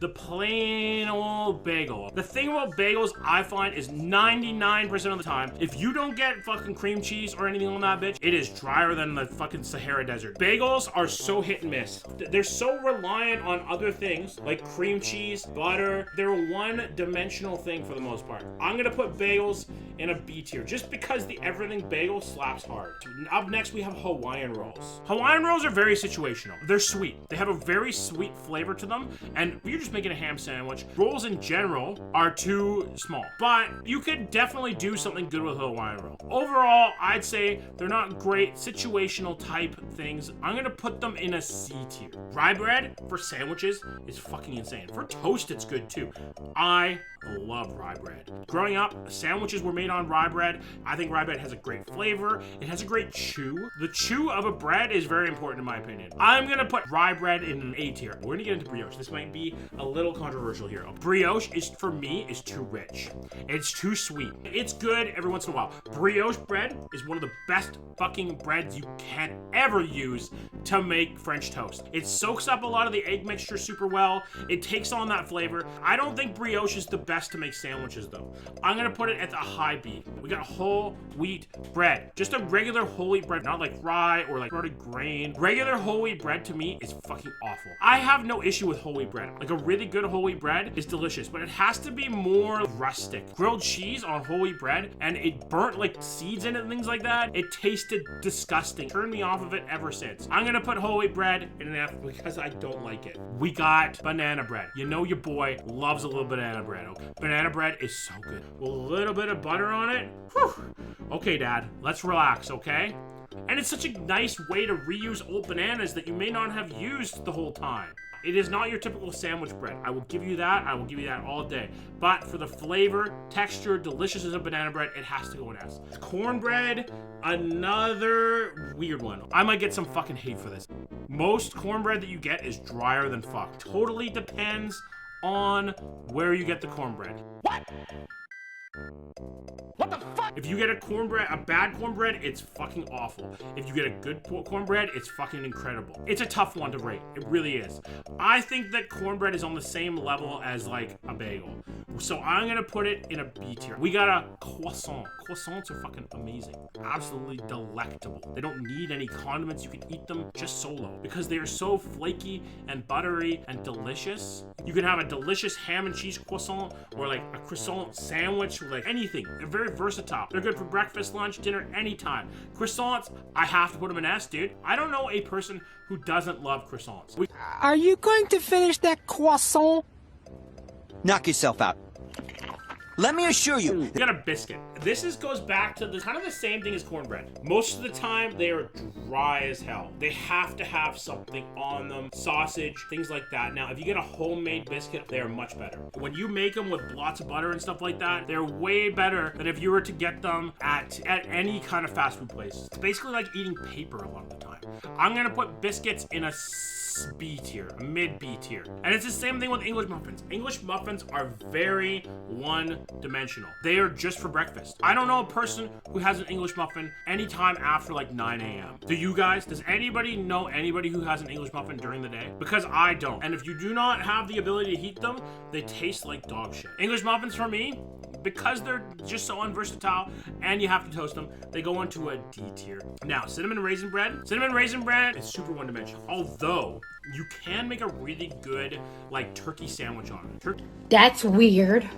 the plain old bagel. The thing about bagels, I find, is 99% of the time, if you don't get fucking cream cheese or anything on that bitch, it is drier than the fucking Sahara Desert. Bagels are so hit and miss. They're so reliant on other things, like cream cheese, butter. They're a one-dimensional thing for the most part. I'm gonna put bagels in a B tier, just because the everything bagel slaps hard. Up next, we have Hawaiian Rolls. Hawaiian Rolls are very situational. They're sweet. They have a very sweet flavor to them, and if you're just making a ham sandwich, rolls in general are too small. But you could definitely do something good with a Hawaiian Roll. Overall, I'd say they're not great situational type things. I'm gonna put them in a C tier. Rye bread for sandwiches is fucking insane. For toast, it's good too. I love rye bread. Growing up, sandwiches were made on rye bread. I think rye bread has a great flavor. It has a great chew. The chew of a bread is very important in my opinion. I'm gonna put rye bread in an A tier. We're gonna get into brioche. This might be a little controversial here. Brioche is, for me, is too rich. It's too sweet. It's good every once in a while. Brioche bread is one of the best fucking breads you can ever use to make French toast. It soaks up a lot of the egg mixture super well. It takes on that flavor. I don't think brioche is the best to make sandwiches though. I'm gonna put it at the high B. We got whole wheat bread. Just a regular whole wheat bread, not like rye or like rotted grain. Regular whole wheat bread to me is fucking awful. I have no issue with whole wheat bread. Like a really good whole wheat bread is delicious, but it has to be more rustic. Grilled cheese on whole wheat bread and it burnt like seeds in it and things like that. It tasted disgusting. Turned me off of it ever since. I'm gonna put whole wheat bread in an F because I don't like it. We got banana bread. You know your boy loves a little banana bread. Okay? Banana bread is so good. With a little bit of butter on it. Whew. Okay, Dad, let's relax, okay? And it's such a nice way to reuse old bananas that you may not have used the whole time. It is not your typical sandwich bread. I will give you that. I will give you that all day. But for the flavor, texture, deliciousness of banana bread, it has to go in S. Cornbread, another weird one. I might get some fucking hate for this. Most cornbread that you get is drier than fuck. Totally depends on where you get the cornbread. What? What the fuck? If you get a bad cornbread, it's fucking awful. If you get a good cornbread, it's fucking incredible. It's a tough one to rate. It really is. I think that cornbread is on the same level as like a bagel. So I'm gonna put it in a B tier. We got a croissant. Croissants are fucking amazing. Absolutely delectable. They don't need any condiments. You can eat them just solo because they are so flaky and buttery and delicious. You can have a delicious ham and cheese croissant or like a croissant sandwich or like anything. They're very versatile. They're good for breakfast, lunch, dinner, anytime. Croissants, I have to put them in S, dude. I don't know a person who doesn't love croissants. Are you going to finish that croissant? Knock yourself out. Let me assure you. We got a biscuit. This goes back to kind of the same thing as cornbread. Most of the time, they are dry as hell. They have to have something on them, sausage, things like that. Now, if you get a homemade biscuit, they are much better. When you make them with lots of butter and stuff like that, they're way better than if you were to get them at any kind of fast food place. It's basically like eating paper a lot of the time. I'm gonna put biscuits in a B tier, a mid B tier. And it's the same thing with English muffins. English muffins are very one-dimensional. They are just for breakfast. I don't know a person who has an English muffin anytime after like 9 a.m. Do you guys? Does anybody know anybody who has an English muffin during the day? Because I don't. And if you do not have the ability to heat them, they taste like dog shit. English muffins for me, because they're just so unversatile and you have to toast them, they go into a D tier. Now, cinnamon raisin bread. Cinnamon raisin bread is super one-dimensional. Although, you can make a really good, like, turkey sandwich on it. That's weird.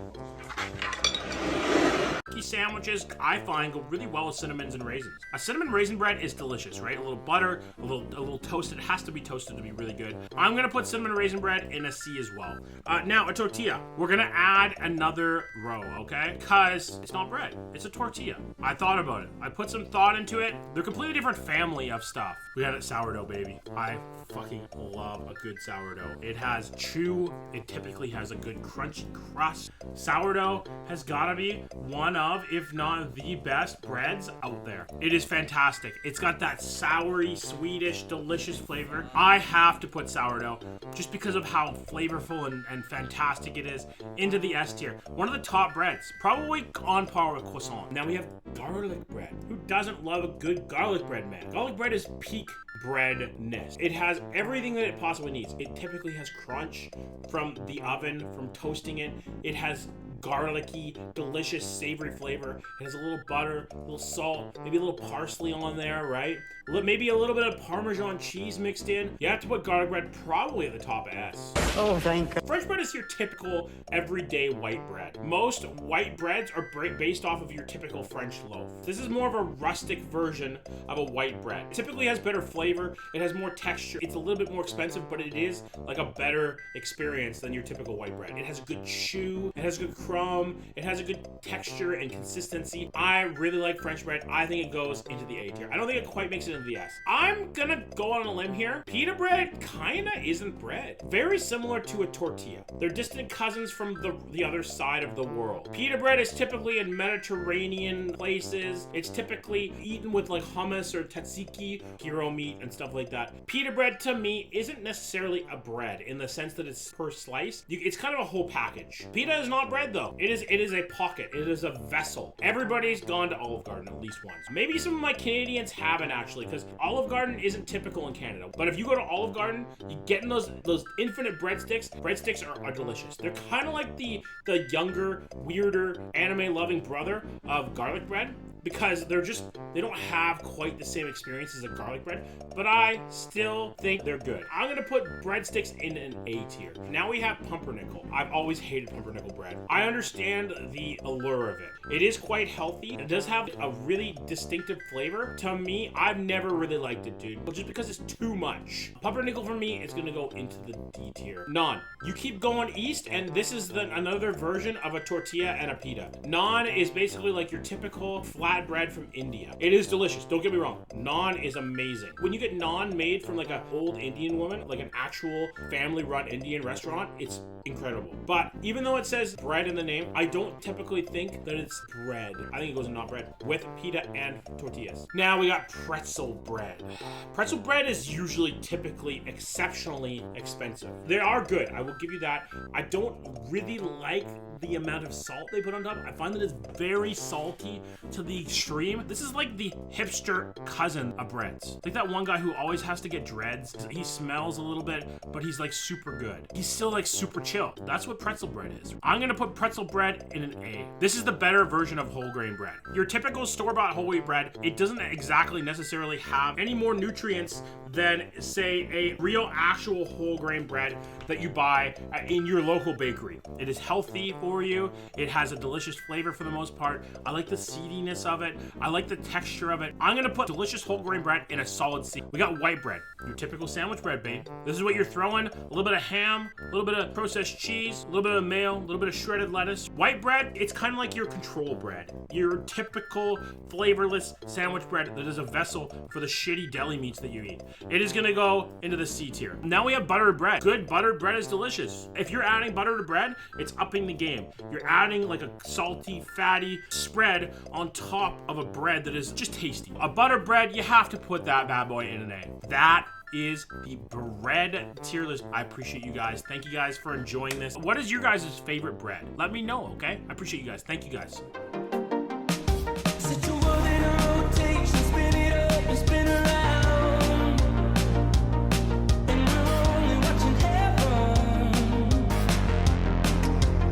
Turkey sandwiches, I find, go really well with cinnamons and raisins. A cinnamon raisin bread is delicious, right? A little butter, a little toasted. It has to be toasted to be really good. I'm gonna put cinnamon raisin bread in a C as well. Now, a tortilla. We're gonna add another row, okay? Because it's not bread, it's a tortilla. I thought about it. I put some thought into it. They're a completely different family of stuff. We got a sourdough, baby. I fucking love a good sourdough. It has chew. It typically has a good crunchy crust. Sourdough has gotta be one of of, if not the best breads out there. It is fantastic. It's got that soury, Swedish, delicious flavor. I have to put sourdough just because of how flavorful and fantastic it is into the S tier. One of the top breads, probably on par with Croissant. Now we have garlic bread. Who doesn't love a good garlic bread, man? Garlic bread is peak breadness. It has everything that it possibly needs. It typically has crunch from the oven, from toasting it. It has garlicky, delicious, savory flavor. It has a little butter, a little salt, maybe a little parsley on there, right? Maybe a little bit of Parmesan cheese mixed in. You have to put garlic bread probably at the top of S. Oh, thank God. French bread is your typical everyday white bread. Most white breads are based off of your typical French loaf. This is more of a rustic version of a white bread. It typically has better flavor. It has more texture. It's a little bit more expensive, but it is like a better experience than your typical white bread. It has a good chew. It has a good crumb. It has a good texture and consistency. I really like French bread. I think it goes into the A tier. I don't think it quite makes it into the S. I'm gonna go on a limb here. Pita bread kinda isn't bread. Very similar to a tortilla. They're distant cousins from the other side of the world. Pita bread is typically in Mediterranean places. It's typically eaten with like hummus or tzatziki, hero meat and stuff like that. Pita bread to me isn't necessarily a bread in the sense that it's per slice. It's kind of a whole package. Pita is not bread though. It is a pocket. It is a vessel. Everybody's gone to Olive Garden at least once. Maybe some of my Canadians haven't actually, because Olive Garden isn't typical in Canada. But if you go to Olive Garden, you get in those infinite breadsticks. Breadsticks are delicious. They're kind of like the younger, weirder, anime-loving brother of garlic bread, because they don't have quite the same experience as a garlic bread, but I still think they're good. I'm gonna put breadsticks in an A tier. Now we have pumpernickel. I've always hated pumpernickel bread. I understand the allure of it. It is quite healthy. It does have a really distinctive flavor. To me, I've never really liked it, dude, just because it's too much. Pumpernickel for me is gonna go into the D tier. Naan. You keep going east, and this is another version of a tortilla and a pita. Naan is basically like your typical flat bread from India. It is delicious, don't get me wrong. Naan is amazing. When you get naan made from like an old Indian woman, like an actual family-run Indian restaurant, it's incredible. But even though it says bread in the name, I don't typically think that it's bread. I think it goes in not bread with pita and tortillas. Now we got pretzel bread. Pretzel bread is usually typically exceptionally expensive. They are good, I will give you that. I don't really like the amount of salt they put on top. I find that it's very salty to the extreme. This is like the hipster cousin of breads. Like that one guy who always has to get dreads. He smells a little bit, but he's like super good. He's still like super chill. That's what pretzel bread is. I'm gonna put pretzel bread in an A. This is the better version of whole grain bread. Your typical store-bought whole wheat bread, it doesn't exactly necessarily have any more nutrients than, say, a real actual whole grain bread that you buy in your local bakery. It is healthy for you. It has a delicious flavor for the most part. I like the seediness of it. I like the texture of it. I'm gonna put delicious whole grain bread in a solid C. We got white bread, your typical sandwich bread, babe. This is what you're throwing: a little bit of ham, a little bit of processed cheese, a little bit of mayo, a little bit of shredded lettuce. White bread, it's kind of like your control bread, your typical flavorless sandwich bread that is a vessel for the shitty deli meats that you eat. It is gonna go into the C tier. Now we have buttered bread. Good buttered bread is delicious. If you're adding butter to bread, it's upping the game. You're adding like a salty, fatty spread on top of a bread that is just tasty. A butter bread, you have to put that bad boy in an A. That is the bread tier list. I appreciate you guys. Thank you guys for enjoying this. What is your guys' favorite bread? Let me know, okay? I appreciate you guys. Thank you guys.